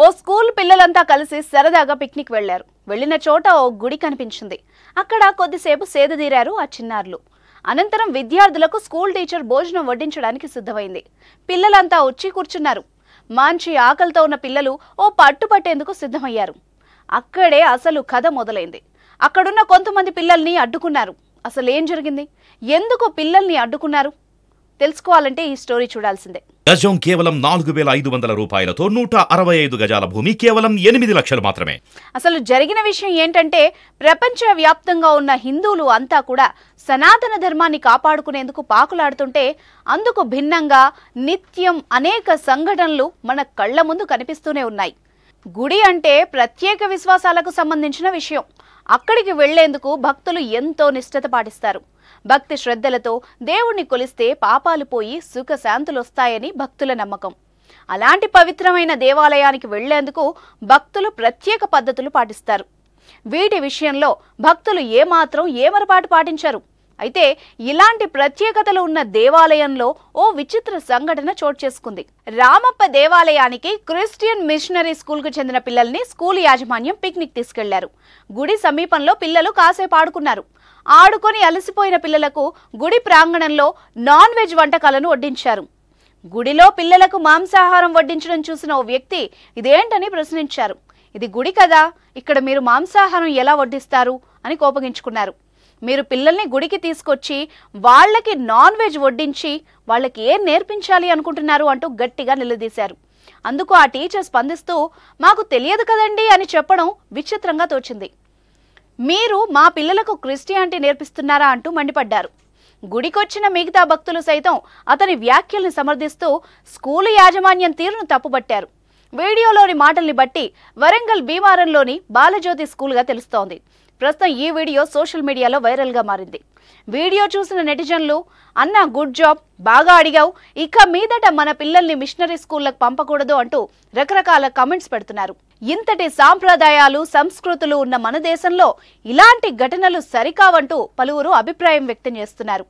ఓ school పిల్లలంతా కలిసి సరదాగా పిక్నిక్ వెళ్లారు. వెళ్లిన చోట ఓ గుడి కనిపించింది. అక్కడ కొద్దిసేపు సేదదీరారు ఆ చిన్నారులు. అనంతరం విద్యార్థులకు స్కూల్ టీచర్ భోజనం వడ్డించడానికి సిద్ధమైంది. పిల్లలంతా వచ్చి కూర్చున్నారు. మంచి ఆకలితో ఉన్న పిల్లలు ఓ పట్టుపట్టేందుకు సిద్ధమయ్యారు. అక్కడే అసలు కథ మొదలైంది. అక్కడున్న కొంతమంది పిల్లల్ని అడ్డుకున్నారు. అసలు ఏం జరిగింది, ఎందుకు పిల్లల్ని అడ్డుకున్నారు తెలుసుకోవాలంటే ఈ స్టోరీ చూడాల్సిందే. గజం కేవలం 4500 రూపాయలతో 165 గజాల భూమి కేవలం 8 లక్షలు మాత్రమే. అసలు జరిగిన విషయం ఏంటంటే, ప్రపంచ వ్యాప్తంగా ఉన్న హిందువులు అంతా కూడా సనాతన ధర్మాన్ని కాపాడుకునేందుకు పాకులాడుతుంటే, అందుకు భిన్నంగా నిత్యం అనేక సంఘటనలు మన కళ్ల ముందు కనిపిస్తూనే ఉన్నాయి. గుడి అంటే ప్రత్యేక విశ్వాసాలకు సంబంధించిన విషయం. అక్కడికి వెళ్లేందుకు భక్తులు ఎంతో నిష్ఠత పాటిస్తారు. భక్తి శ్రద్ధలతో దేవుణ్ణి కొలిస్తే పాపాలు పోయి సుఖశాంతులొస్తాయని భక్తుల నమ్మకం. అలాంటి పవిత్రమైన దేవాలయానికి వెళ్లేందుకు భక్తులు ప్రత్యేక పద్ధతులు పాటిస్తారు. వీటి విషయంలో భక్తులు ఏమాత్రం ఏమరపాటు పాటించారు. అయితే ఇలాంటి ప్రత్యేకతలు ఉన్న దేవాలయంలో ఓ విచిత్ర సంఘటన చోటు చేసుకుంది. రామప్ప దేవాలయానికి క్రిస్టియన్ మిషనరీ స్కూల్కు చెందిన పిల్లల్ని స్కూల్ యాజమాన్యం పిక్నిక్ తీసుకెళ్లారు. గుడి సమీపంలో పిల్లలు కాసేపు ఆడుకున్నారు. ఆడుకొని అలసిపోయిన పిల్లలకు గుడి ప్రాంగణంలో నాన్ వెజ్ వంటకాలను వడ్డించారు. గుడిలో పిల్లలకు మాంసాహారం వడ్డించడం చూసిన ఓ వ్యక్తి ఇదేంటని ప్రశ్నించారు. ఇది గుడి కదా, ఇక్కడ మీరు మాంసాహారం ఎలా వడ్డిస్తారు అని కోపగించుకున్నారు. మీరు పిల్లల్ని గుడికి తీసుకొచ్చి వాళ్ళకి నాన్ వెజ్ వడ్డించి వాళ్ళకి ఏం నేర్పించాలి అనుకుంటున్నారు అంటూ గట్టిగా నిలదీశారు. అందుకు ఆ టీచర్ స్పందిస్తూ, మాకు తెలియదు కదండి అని చెప్పడం విచిత్రంగా తోచింది. మీరు మా పిల్లలకు క్రిస్టియానిటీ నేర్పిస్తున్నారా అంటూ మండిపడ్డారు. గుడికొచ్చిన మిగతా భక్తులు సైతం అతని వ్యాఖ్యల్ని సమర్థిస్తూ స్కూలు యాజమాన్యం తీరును తప్పుపట్టారు. వీడియోలోని మాటల్ని బట్టి వరంగల్ భీమారంలోని బాలజ్యోతి స్కూల్గా తెలుస్తోంది. ప్రస్తుతం ఈ వీడియో సోషల్ మీడియాలో వైరల్గా మారింది. వీడియో చూసిన నెటిజన్లు, అన్నా గుడ్ జాబ్, బాగా అడిగావు, ఇక మీదట మన పిల్లల్ని మిషనరీ స్కూళ్లకు పంపకూడదు అంటూ రకరకాల కామెంట్స్ పెడుతున్నారు. ఇంతటి సాంప్రదాయాలు సంస్కృతులు ఉన్న మన దేశంలో ఇలాంటి ఘటనలు సరికావంటూ పలువురు అభిప్రాయం వ్యక్తం చేస్తున్నారు.